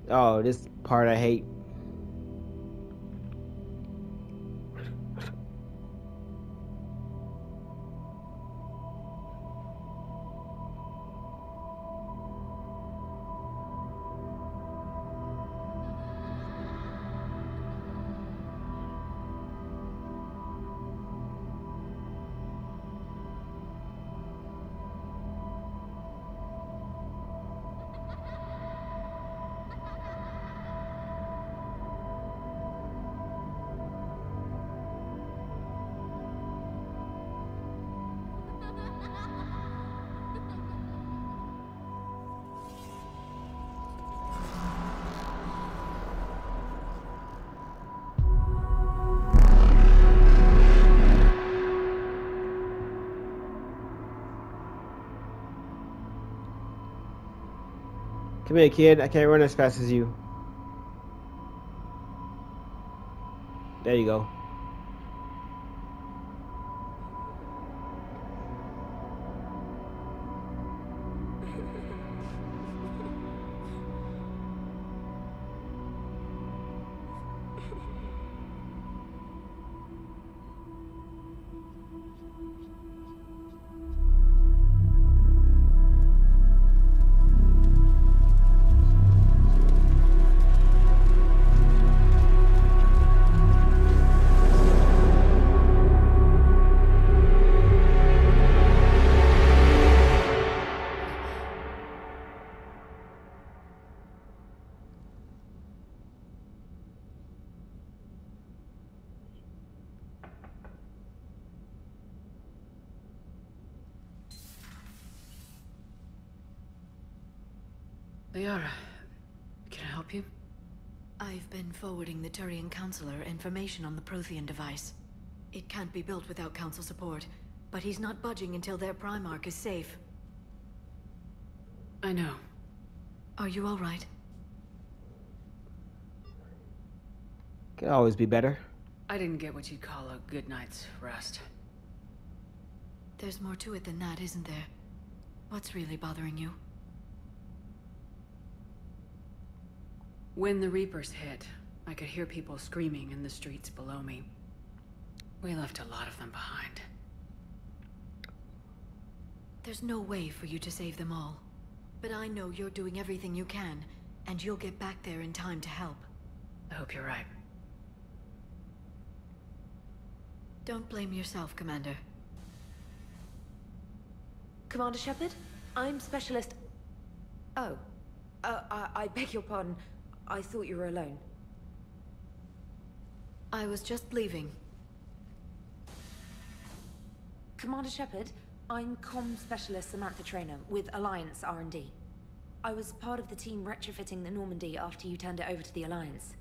Oh, this part I hate. Come here, kid. I can't run as fast as you. There you go. Liara, can I help you? I've been forwarding the Turian Counselor information on the Prothean device. It can't be built without Council support, but he's not budging until their Primarch is safe. I know. Are you all right? Could always be better. I didn't get what you'd call a good night's rest. There's more to it than that, isn't there? What's really bothering you? When the Reapers hit, I could hear people screaming in the streets below me. We left a lot of them behind. There's no way for you to save them all. But I know you're doing everything you can, and you'll get back there in time to help. I hope you're right. Don't blame yourself, Commander. Commander Shepard, I'm Specialist... Oh. I beg your pardon. I thought you were alone. I was just leaving. Commander Shepard, I'm Comm Specialist Samantha Traynor with Alliance R&D. I was part of the team retrofitting the Normandy after you turned it over to the Alliance.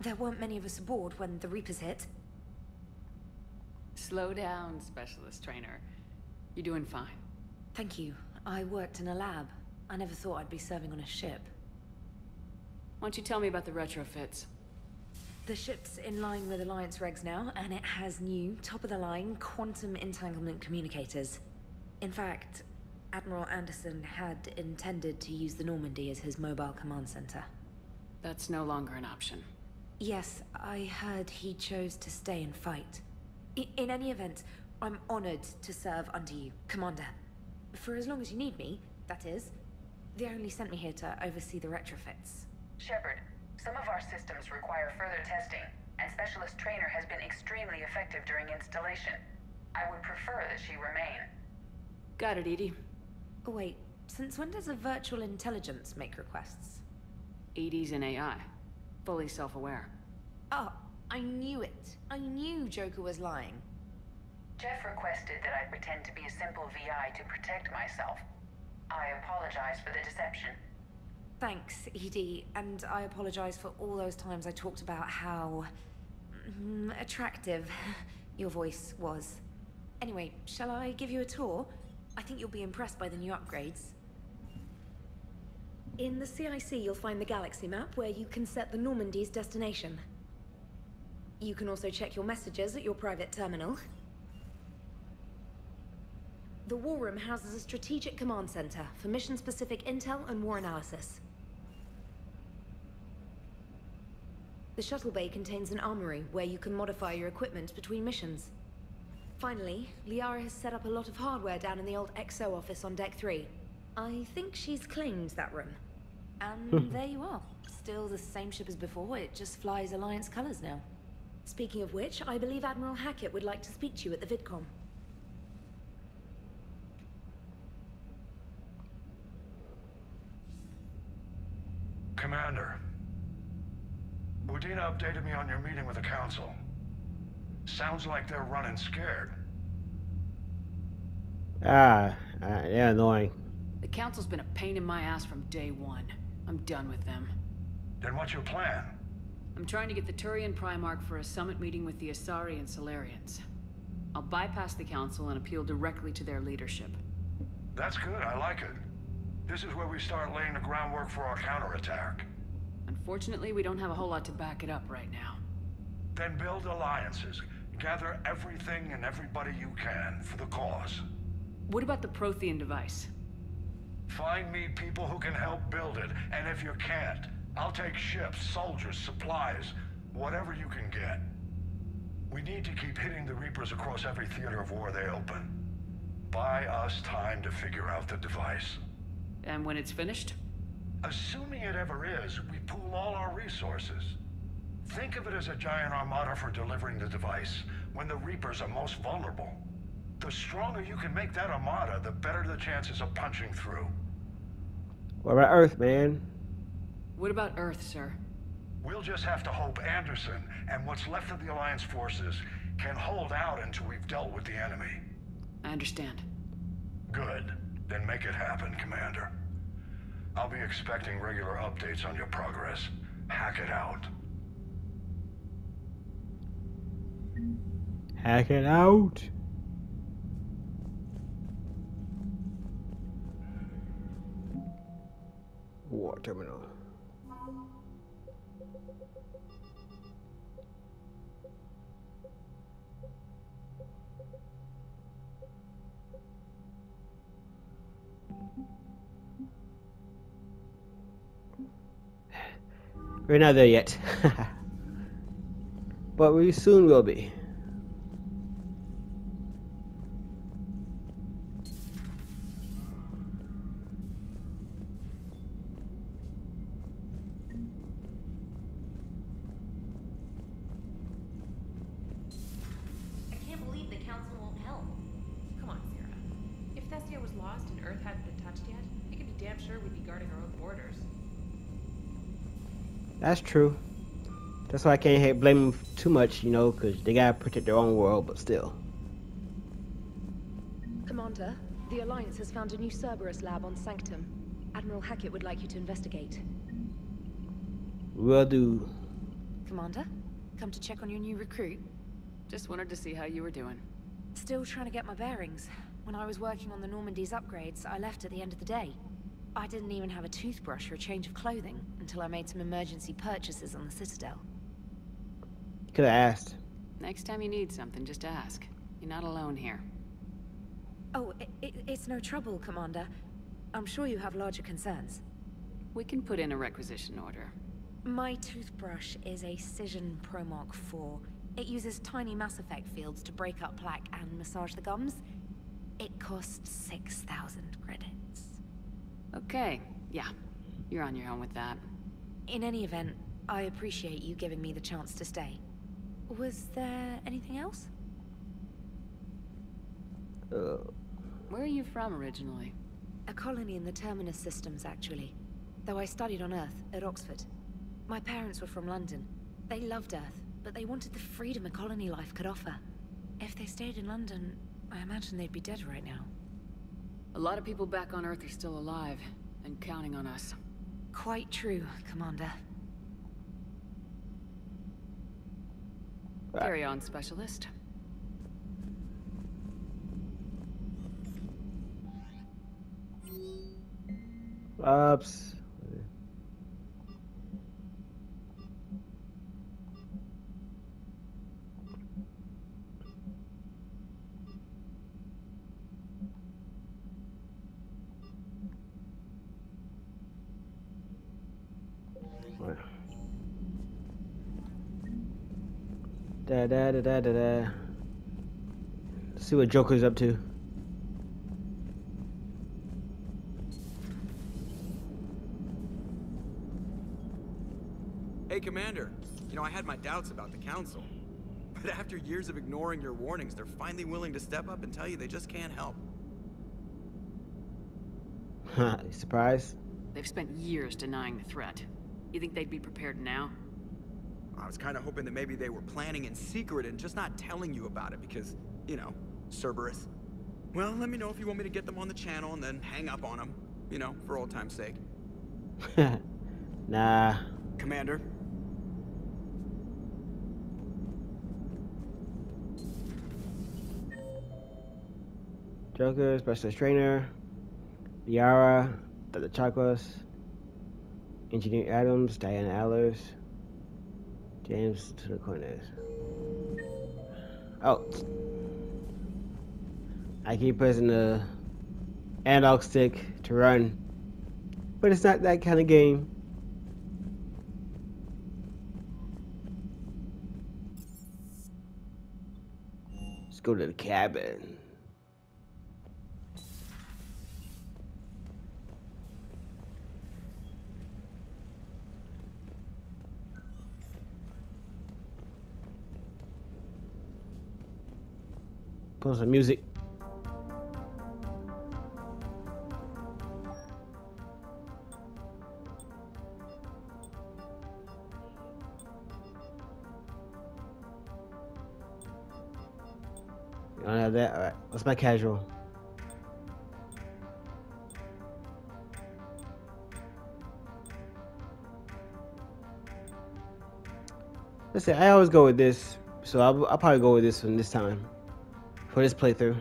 There weren't many of us aboard when the Reapers hit. Slow down, Specialist Trainer. You're doing fine. Thank you. I worked in a lab. I never thought I'd be serving on a ship. Why don't you tell me about the retrofits? The ship's in line with Alliance regs now, and it has new, top-of-the-line, quantum entanglement communicators. In fact, Admiral Anderson had intended to use the Normandy as his mobile command center. That's no longer an option. Yes, I heard he chose to stay and fight. In any event, I'm honored to serve under you, Commander. For as long as you need me, that is. They only sent me here to oversee the retrofits. Shepard, some of our systems require further testing, and Specialist Trainer has been extremely effective during installation. I would prefer that she remain. Got it, Edie. Oh, wait, since when does a virtual intelligence make requests? Edie's an AI. Fully self-aware. Oh, I knew it. I knew Joker was lying. Jeff requested that I pretend to be a simple VI to protect myself. I apologize for the deception. Thanks, Edie, and I apologize for all those times I talked about how... attractive your voice was. Anyway, shall I give you a tour? I think you'll be impressed by the new upgrades. In the CIC, you'll find the galaxy map where you can set the Normandy's destination. You can also check your messages at your private terminal. The War Room houses a strategic command center for mission-specific intel and war analysis. The shuttle bay contains an armory where you can modify your equipment between missions. Finally, Liara has set up a lot of hardware down in the old XO office on Deck 3. I think she's claimed that room. And there you are. Still the same ship as before, it just flies Alliance colors now. Speaking of which, I believe Admiral Hackett would like to speak to you at the VidCom. Commander, Udina updated me on your meeting with the Council. Sounds like they're running scared. They're annoying. The Council's been a pain in my ass from day one. I'm done with them. Then what's your plan? I'm trying to get the Turian Primarch for a summit meeting with the Asari and Solarians. I'll bypass the Council and appeal directly to their leadership. That's good, I like it. This is where we start laying the groundwork for our counterattack. Unfortunately, we don't have a whole lot to back it up right now. Then build alliances. Gather everything and everybody you can for the cause. What about the Prothean device? Find me people who can help build it, and if you can't, I'll take ships, soldiers, supplies, whatever you can get. We need to keep hitting the Reapers across every theater of war they open. Buy us time to figure out the device. And when it's finished? Assuming it ever is, we pool all our resources. Think of it as a giant armada for delivering the device, when the Reapers are most vulnerable. The stronger you can make that armada, the better the chances of punching through. What about Earth, man? What about Earth, sir? We'll just have to hope Anderson and what's left of the Alliance forces can hold out until we've dealt with the enemy. I understand. Good. Then make it happen, Commander. I'll be expecting regular updates on your progress. Hack it out. Hack it out. War terminal. We're not there yet. But we soon will be. I can't believe the Council won't help. Come on, Sarah. If Thessia was lost and Earth hadn't been touched yet, we could be damn sure we'd be guarding our own borders. That's true. That's why I can't blame them too much, you know, because they gotta protect their own world, but still. Commander, the Alliance has found a new Cerberus lab on Sanctum. Admiral Hackett would like you to investigate. Will do. Commander, come to check on your new recruit? Just wanted to see how you were doing. Still trying to get my bearings. When I was working on the Normandy's upgrades, I left at the end of the day. I didn't even have a toothbrush or a change of clothing until I made some emergency purchases on the Citadel. Could have asked. Next time you need something, just ask. You're not alone here. Oh, it's no trouble, Commander. I'm sure you have larger concerns. We can put in a requisition order. My toothbrush is a Cision Pro Mark 4. It uses tiny Mass Effect fields to break up plaque and massage the gums. It costs 6,000 credits. Okay, yeah. You're on your own with that. In any event, I appreciate you giving me the chance to stay. Was there anything else? Where are you from originally? A colony in the Terminus systems, actually. Though I studied on Earth, at Oxford. My parents were from London. They loved Earth, but they wanted the freedom a colony life could offer. If they stayed in London, I imagine they'd be dead right now. A lot of people back on Earth are still alive, and counting on us. Quite true, Commander. Carry on, Specialist. Oops. Da da da da da da. Let's see what Joker's up to. Hey, Commander. You know, I had my doubts about the Council. But after years of ignoring your warnings, they're finally willing to step up and tell you they just can't help. Surprise? They've spent years denying the threat. You think they'd be prepared now? I was kind of hoping that maybe they were planning in secret and just not telling you about it because, you know, Cerberus. Well, let me know if you want me to get them on the channel and then hang up on them. You know, for old time's sake. Nah. Commander? Joker, Specialist Trainer, Yara, Dr. Chakras, Engineer Adams, Diana Allers, James to the corners. Oh. I keep pressing the analog stick to run, but it's not that kind of game. Let's go to the cabin. Put some music. You don't have that? Alright, what's my casual? Listen, I always go with this, so I'll probably go with this one this time. For this playthrough.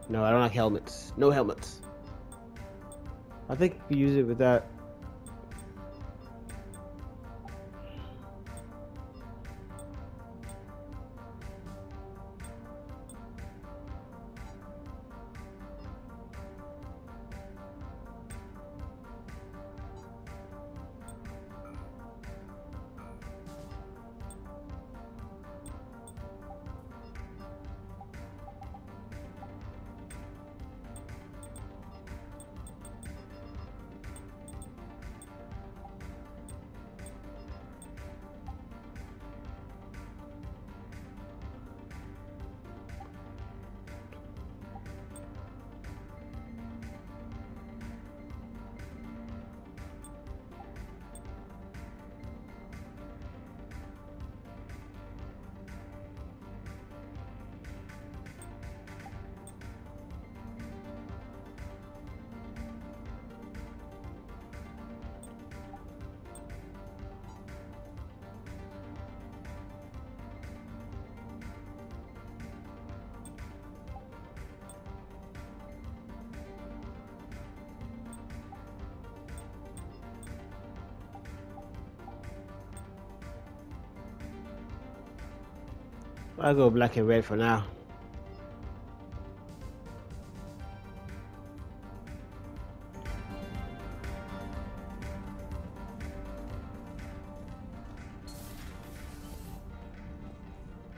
No, I don't like helmets. No helmets. I think you use it without. I'll go black and red for now.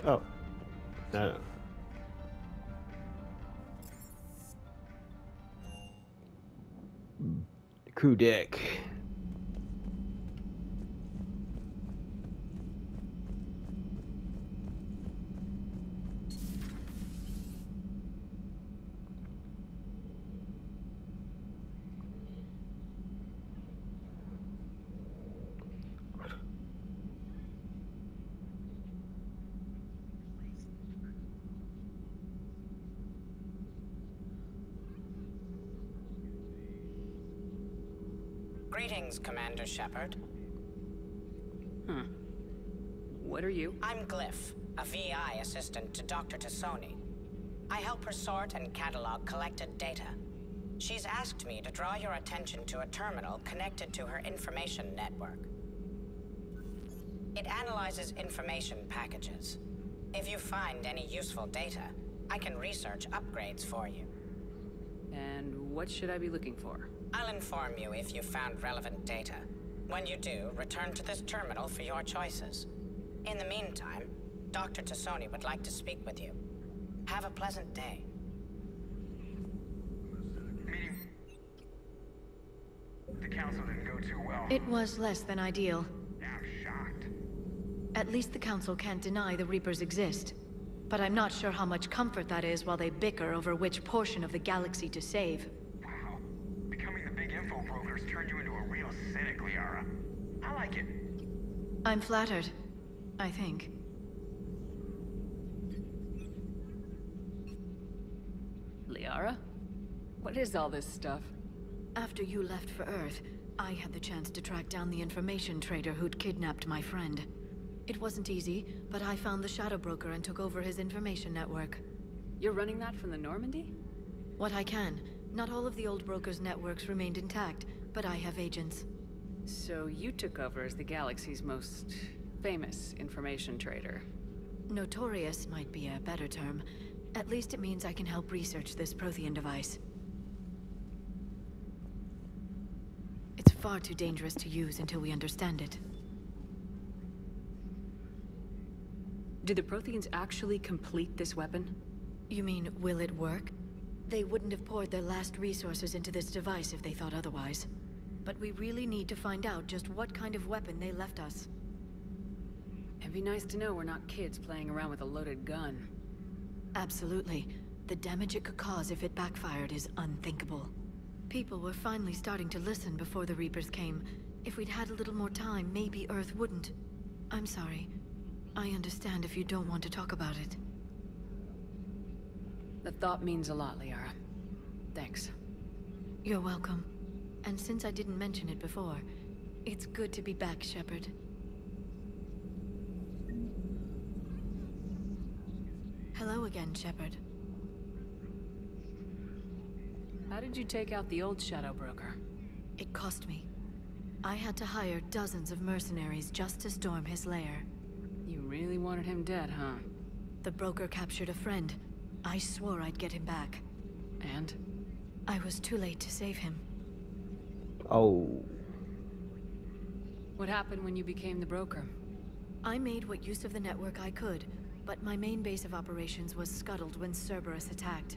Oh. No. Crew deck. Greetings, Commander Shepard. What are you? I'm Glyph, a VI assistant to Dr. Tassoni. I help her sort and catalog collected data. She's asked me to draw your attention to a terminal connected to her information network. It analyzes information packages. If you find any useful data, I can research upgrades for you. And what should I be looking for? I'll inform you if you found relevant data. When you do, return to this terminal for your choices. In the meantime, Dr. Tassoni would like to speak with you. Have a pleasant day. Meeting. The council didn't go too well. It was less than ideal. I'm shocked. At least the council can't deny the Reapers exist. But I'm not sure how much comfort that is while they bicker over which portion of the galaxy to save. Wow. Becoming the big info brokers turned you into a real cynic, Liara. I like it. I'm flattered. I think. Liara? What is all this stuff? After you left for Earth, I had the chance to track down the information trader who'd kidnapped my friend. It wasn't easy, but I found the Shadow Broker and took over his information network. You're running that from the Normandy? What I can. Not all of the old broker's networks remained intact, but I have agents. So you took over as the galaxy's most famous information trader. Notorious might be a better term. At least it means I can help research this Prothean device. It's far too dangerous to use until we understand it. Did the Protheans actually complete this weapon? You mean, will it work? They wouldn't have poured their last resources into this device if they thought otherwise. But we really need to find out just what kind of weapon they left us. It'd be nice to know we're not kids playing around with a loaded gun. Absolutely. The damage it could cause if it backfired is unthinkable. People were finally starting to listen before the Reapers came. If we'd had a little more time, maybe Earth wouldn't. I'm sorry. I understand if you don't want to talk about it. The thought means a lot, Liara. Thanks. You're welcome. And since I didn't mention it before, it's good to be back, Shepard. Hello again, Shepard. How did you take out the old Shadow Broker? It cost me. I had to hire dozens of mercenaries just to storm his lair. You really wanted him dead, huh? The broker captured a friend. I swore I'd get him back. And? I was too late to save him. Oh. What happened when you became the broker? I made what use of the network I could, but my main base of operations was scuttled when Cerberus attacked.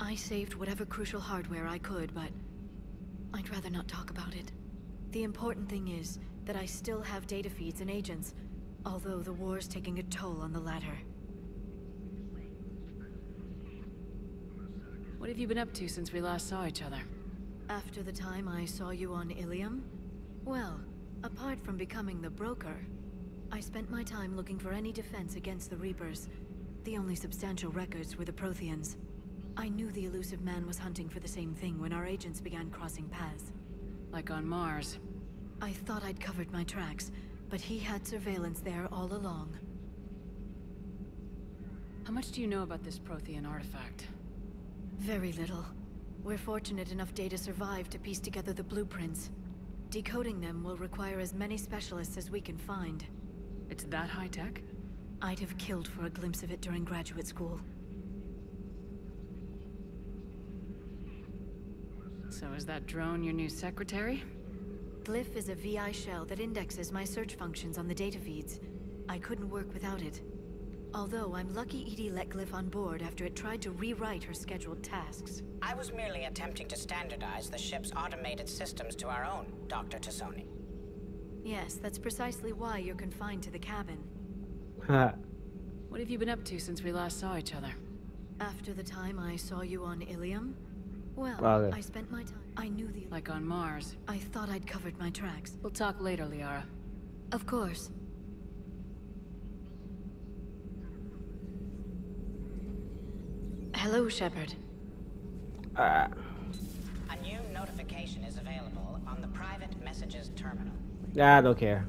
I saved whatever crucial hardware I could, but I'd rather not talk about it. The important thing is that I still have data feeds and agents, although the war's taking a toll on the latter. What have you been up to since we last saw each other? After the time I saw you on Ilium? Well, apart from becoming the broker, I spent my time looking for any defense against the Reapers. The only substantial records were the Protheans. I knew the elusive man was hunting for the same thing when our agents began crossing paths. Like on Mars. I thought I'd covered my tracks, but he had surveillance there all along. How much do you know about this Prothean artifact? Very little. We're fortunate enough data survived to piece together the blueprints. Decoding them will require as many specialists as we can find. It's that high-tech? I'd have killed for a glimpse of it during graduate school. So is that drone your new secretary? Glyph is a VI shell that indexes my search functions on the data feeds. I couldn't work without it. Although I'm lucky EDI let Glyph on board after it tried to rewrite her scheduled tasks. I was merely attempting to standardize the ship's automated systems to our own, Dr. Tassoni. Yes, that's precisely why you're confined to the cabin. What have you been up to since we last saw each other? After the time I saw you on Ilium? Well, Okay. I spent my time. I knew the. Like on Mars. I thought I'd covered my tracks. We'll talk later, Liara. Of course. Hello, Shepard. A new notification is available on the private messages terminal. I don't care.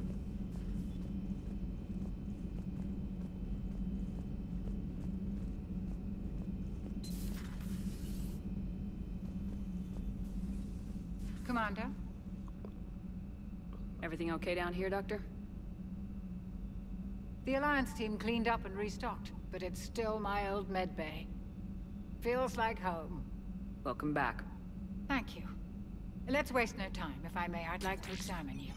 Commander? Everything okay down here, Doctor? The Alliance team cleaned up and restocked, but it's still my old med bay. Feels like home. Welcome back. Thank you. Let's waste no time. If I may, I'd like to examine you.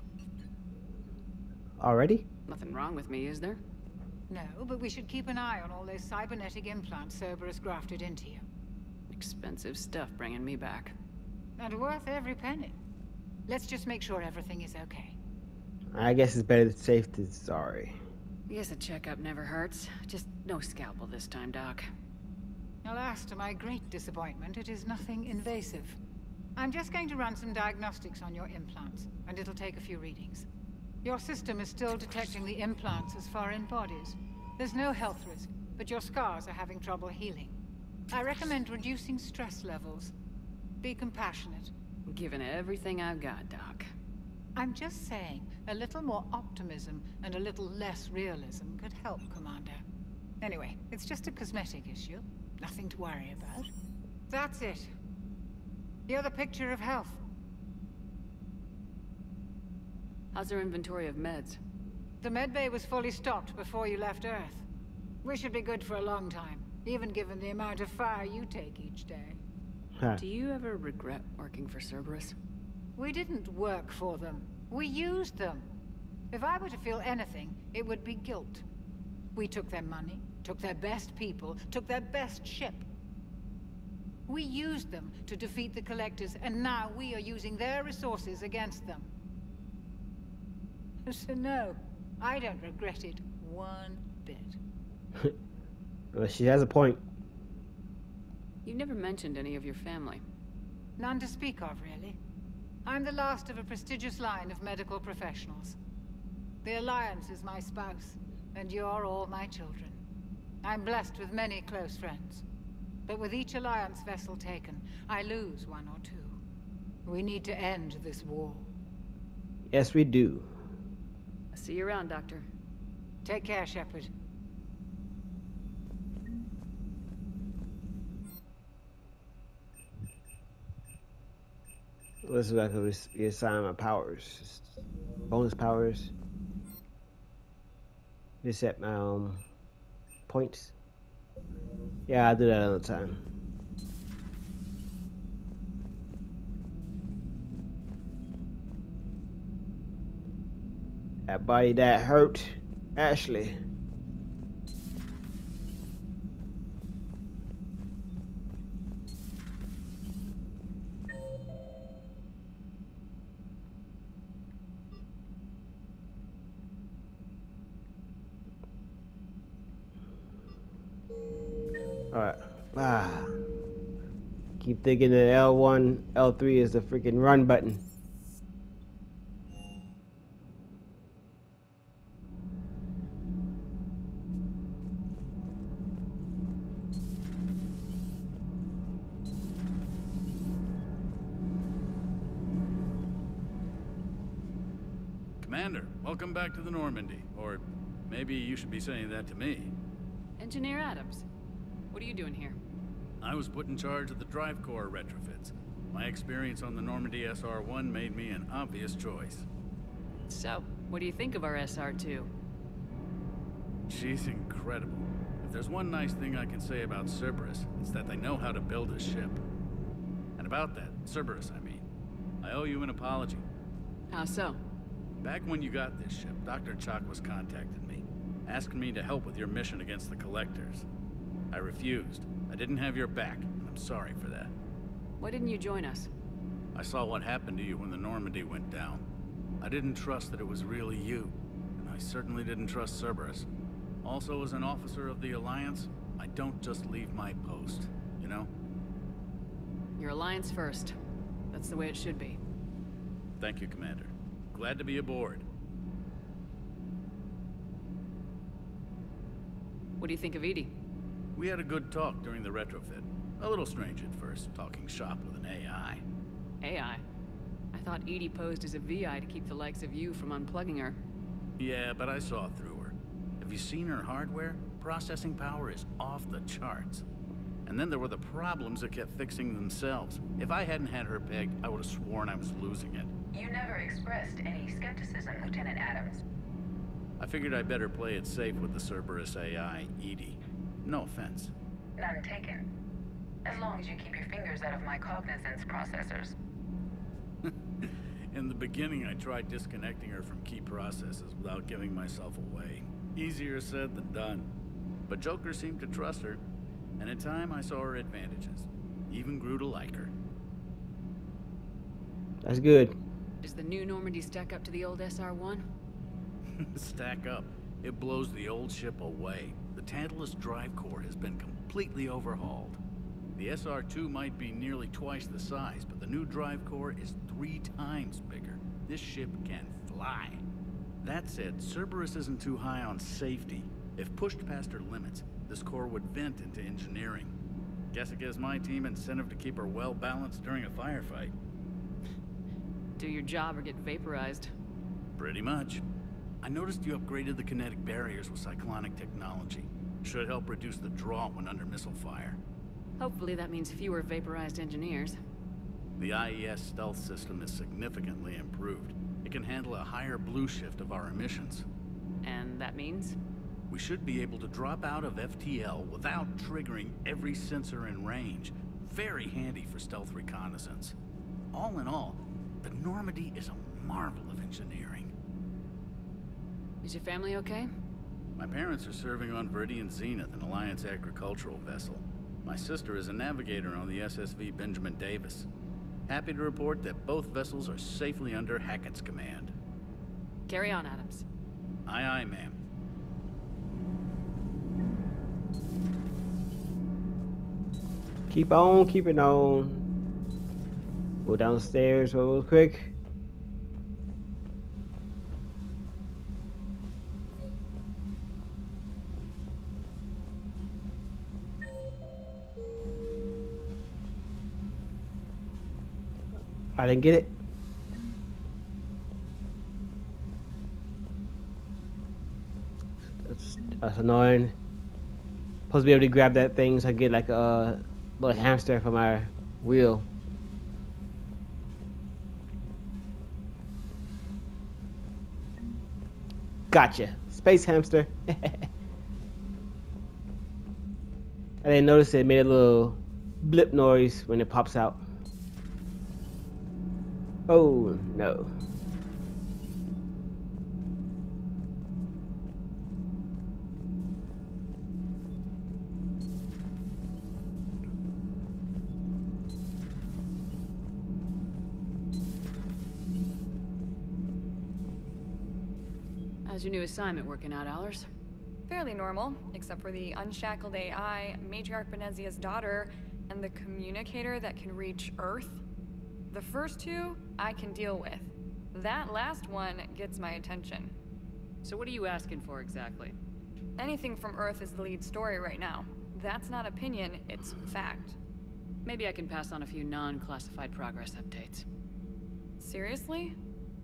Already? Nothing wrong with me, is there? No, but we should keep an eye on all those cybernetic implants Cerberus grafted into you. Expensive stuff bringing me back. And worth every penny. Let's just make sure everything is okay. I guess it's better safe than sorry. Guess a checkup never hurts. Just no scalpel this time, Doc. Alas, to my great disappointment, it is nothing invasive. I'm just going to run some diagnostics on your implants, and it'll take a few readings. Your system is still detecting the implants as foreign bodies. There's no health risk, but your scars are having trouble healing. I recommend reducing stress levels. Be compassionate. Given everything I've got, Doc. I'm just saying, a little more optimism and a little less realism could help, Commander. Anyway, it's just a cosmetic issue. Nothing to worry about. That's it. You're the picture of health. How's our inventory of meds? The medbay was fully stocked before you left Earth. We should be good for a long time, even given the amount of fire you take each day. Do you ever regret working for Cerberus? We didn't work for them. We used them. If I were to feel anything, it would be guilt. We took their money, took their best people, took their best ship. We used them to defeat the Collectors, and now we are using their resources against them. So no, I don't regret it one bit. Well, she has a point. You've never mentioned any of your family. None to speak of, really. I'm the last of a prestigious line of medical professionals. The Alliance is my spouse, and you're all my children. I'm blessed with many close friends. But with each Alliance vessel taken, I lose one or two. We need to end this war. Yes, we do. I'll see you around, Doctor. Take care, Shepard. Looks like we assign my powers. Bonus powers. Reset my points. Yeah, I do that all the time. That body that hurt, Ashley. Alright. Keep thinking that L1, L3 is the freaking run button. Commander, welcome back to the Normandy. Or maybe you should be saying that to me. Engineer Adams, what are you doing here? I was put in charge of the drive core retrofits. My experience on the Normandy SR-1 made me an obvious choice. So, what do you think of our SR-2? She's incredible. If there's one nice thing I can say about Cerberus, it's that they know how to build a ship. And about that, Cerberus, I mean, I owe you an apology. How so? Back when you got this ship, Dr. Chakwas contacted me, asking me to help with your mission against the Collectors. I refused. I didn't have your back, and I'm sorry for that. Why didn't you join us? I saw what happened to you when the Normandy went down. I didn't trust that it was really you, and I certainly didn't trust Cerberus. Also, as an officer of the Alliance, I don't just leave my post, you know? Your Alliance first. That's the way it should be. Thank you, Commander. Glad to be aboard. What do you think of Edie? We had a good talk during the retrofit. A little strange at first, talking shop with an AI. AI? I thought Edie posed as a VI to keep the likes of you from unplugging her. Yeah, but I saw through her. Have you seen her hardware? Processing power is off the charts. And then there were the problems that kept fixing themselves. If I hadn't had her pegged, I would have sworn I was losing it. You never expressed any skepticism, Lieutenant Adams. I figured I'd better play it safe with the Cerberus AI, Edie. No offense. None taken. As long as you keep your fingers out of my cognizance processors. In the beginning, I tried disconnecting her from key processes without giving myself away. Easier said than done. But Joker seemed to trust her, and in time I saw her advantages. Even grew to like her. That's good. Does the new Normandy stack up to the old SR-1? Stack up. It blows the old ship away. The Tantalus drive core has been completely overhauled. The SR-2 might be nearly twice the size, but the new drive core is 3 times bigger. This ship can fly. That said, Cerberus isn't too high on safety. If pushed past her limits, this core would vent into engineering. Guess it gives my team incentive to keep her well balanced during a firefight. Do your job or get vaporized. Pretty much. I noticed you upgraded the kinetic barriers with cyclonic technology. Should help reduce the draw when under missile fire. Hopefully that means fewer vaporized engineers. The IES stealth system is significantly improved. It can handle a higher blue shift of our emissions. And that means? We should be able to drop out of FTL without triggering every sensor in range. Very handy for stealth reconnaissance. All in all, the Normandy is a marvel of engineering. Is your family okay? My parents are serving on Viridian Zenith, an Alliance agricultural vessel. My sister is a navigator on the SSV Benjamin Davis. Happy to report that both vessels are safely under Hackett's command. Carry on, Adams. Aye, aye, ma'am. Keep on keeping on. Go downstairs real quick. I didn't get it. That's annoying. Supposed to be able to grab that thing so I get like a little hamster for my wheel. Gotcha. Space hamster. I didn't notice it made a little blip noise when it pops out. Oh no. How's your new assignment working out, Allers? Fairly normal, except for the unshackled AI, Matriarch Benezia's daughter, and the communicator that can reach Earth. The first two, I can deal with. That last one gets my attention. So what are you asking for exactly? Anything from Earth is the lead story right now. That's not opinion, it's fact. Maybe I can pass on a few non-classified progress updates. Seriously?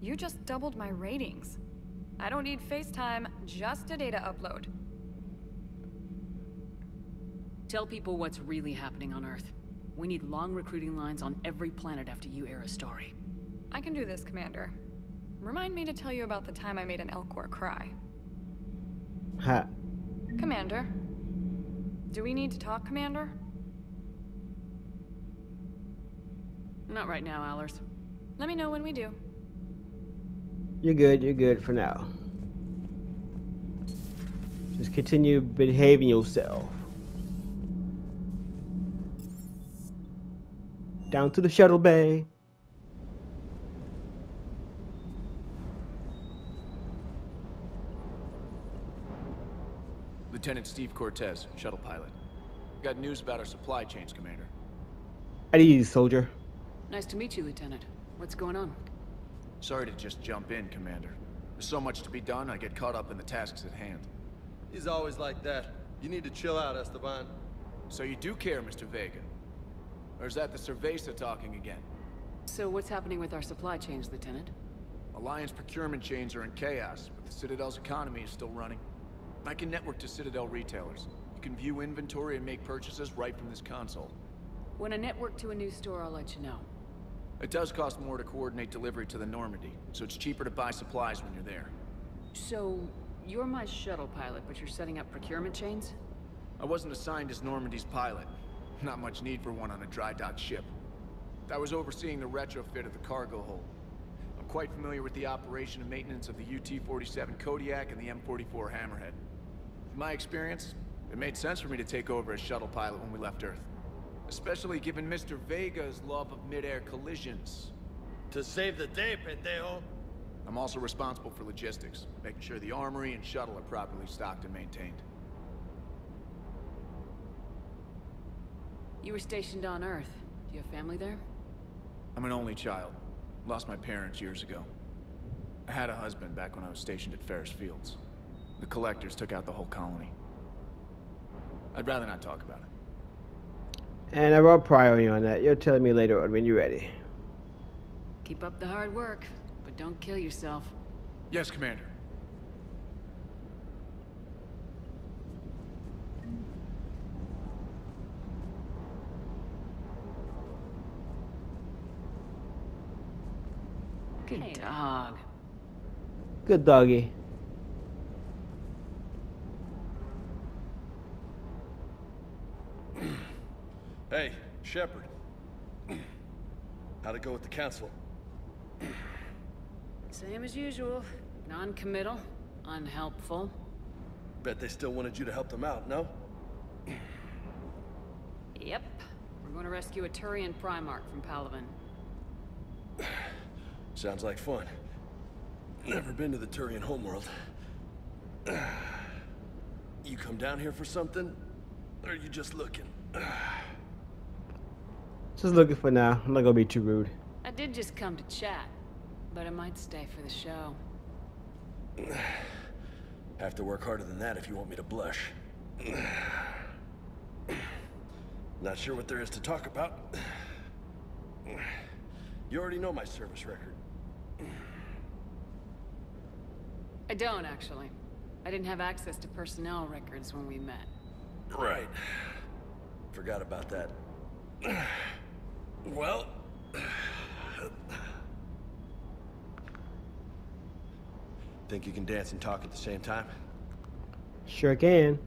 You just doubled my ratings. I don't need FaceTime, just a data upload. Tell people what's really happening on Earth. We need long recruiting lines on every planet after you air a story. I can do this, Commander. Remind me to tell you about the time I made an Elcor cry. Ha. Commander. Do we need to talk, Commander? Not right now, Allers. Let me know when we do. You're good for now. Just continue behaving yourself. Down to the shuttle bay. Lieutenant Steve Cortez, shuttle pilot. Got news about our supply chains, Commander. At ease, soldier. Nice to meet you, Lieutenant. What's going on? Sorry to just jump in, Commander. There's so much to be done, I get caught up in the tasks at hand. He's always like that. You need to chill out, Esteban. So you do care, Mr. Vega? Or is that the Cerveza talking again? So what's happening with our supply chains, Lieutenant? Alliance procurement chains are in chaos, but the Citadel's economy is still running. I can network to Citadel retailers. You can view inventory and make purchases right from this console. When I network to a new store, I'll let you know. It does cost more to coordinate delivery to the Normandy, so it's cheaper to buy supplies when you're there. So, you're my shuttle pilot, but you're setting up procurement chains? I wasn't assigned as Normandy's pilot. Not much need for one on a dry dock ship. I was overseeing the retrofit of the cargo hold. I'm quite familiar with the operation and maintenance of the UT-47 Kodiak and the M44 Hammerhead. In my experience, it made sense for me to take over as shuttle pilot when we left Earth. Especially given Mr. Vega's love of mid-air collisions. To save the day, pendejo. I'm also responsible for logistics, making sure the armory and shuttle are properly stocked and maintained. You were stationed on Earth. Do you have family there? I'm an only child. Lost my parents years ago. I had a husband back when I was stationed at Ferris Fields. The collectors took out the whole colony. I'd rather not talk about it. And I wrote prior on that. You'll tell me later on when you're ready. Keep up the hard work, but don't kill yourself. Yes, Commander. Good dog. Good doggy. Hey, Shepard. How'd it go with the council? Same as usual. Non-committal, unhelpful. Bet they still wanted you to help them out, no? Yep. We're going to rescue a Turian Primarch from Palaven. Sounds like fun. Never been to the Turian homeworld. You come down here for something? Or are you just looking? Just looking for now. I'm not gonna be too rude. I did just come to chat, but I might stay for the show. Have to work harder than that if you want me to blush. Not sure what there is to talk about. You already know my service record. I don't, actually. I didn't have access to personnel records when we met. Right. Forgot about that. Well... Think you can dance and talk at the same time? Sure can.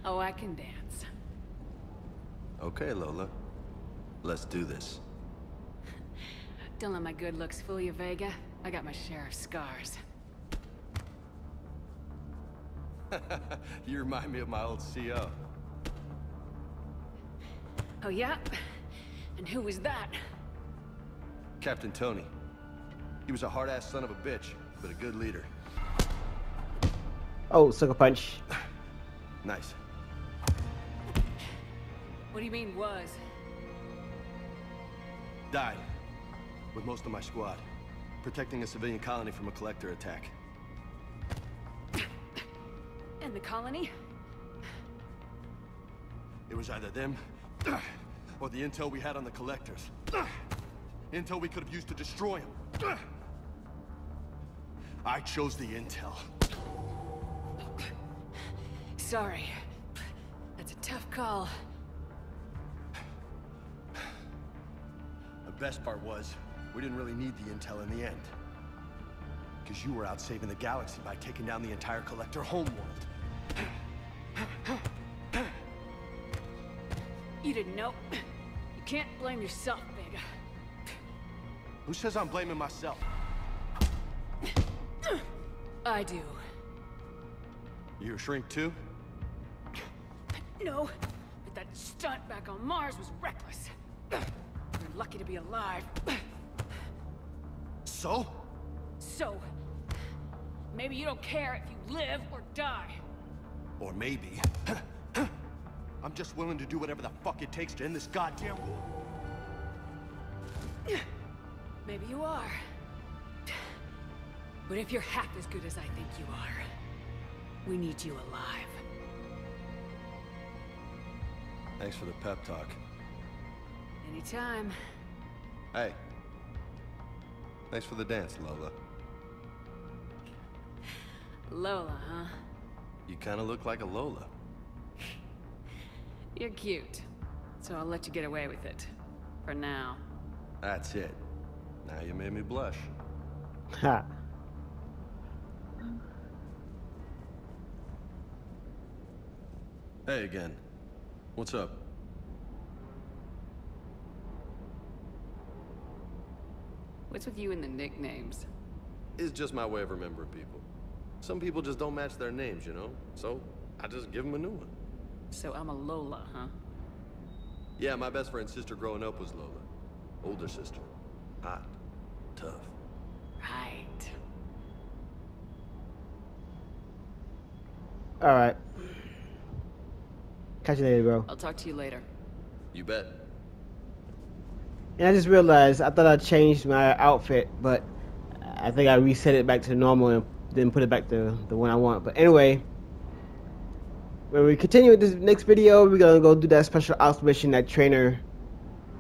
Oh, I can dance. Okay, Lola. Let's do this. Don't let my good looks fool you, Vega. I got my share of scars. You remind me of my old CO. Oh, yeah? And who was that? Captain Tony. He was a hard-ass son of a bitch, but a good leader. Oh, sucker punch. Nice. What do you mean, was? Died. With most of my squad. Protecting a civilian colony from a collector attack. And the colony? It was either them, or the intel we had on the collectors. Intel we could have used to destroy them. I chose the intel. Sorry. That's a tough call. The best part was, we didn't really need the intel in the end. Because you were out saving the galaxy by taking down the entire collector homeworld. You didn't know. You can't blame yourself, Vega. Who says I'm blaming myself? I do. You a shrink too? No, but that stunt back on Mars was reckless. You're lucky to be alive. So? So, maybe you don't care if you live or die. Or maybe... I'm just willing to do whatever the fuck it takes to end this goddamn war. Maybe you are. But if you're half as good as I think you are, we need you alive. Thanks for the pep talk. Anytime. Hey. Thanks for the dance, Lola. Lola, huh? You kinda look like a Lola. You're cute. So I'll let you get away with it. For now. That's it. Now you made me blush. Ha. Hey again. What's up? What's with you and the nicknames? It's just my way of remembering people. Some people just don't match their names, you know? So, I just give them a new one. So I'm a Lola, huh? Yeah, my best friend's sister growing up was Lola. Older sister. Hot. Tough. Right. Alright. Catch you later, bro. I'll talk to you later. You bet. And I just realized, I thought I changed my outfit, but I think I reset it back to normal and then put it back to the one I want. But anyway, when we continue with this next video, we're gonna go do that special ops mission that Trainer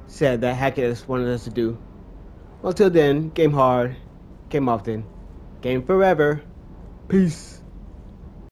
said that hackers wanted us to do. Until then, game hard, game often, game forever. Peace.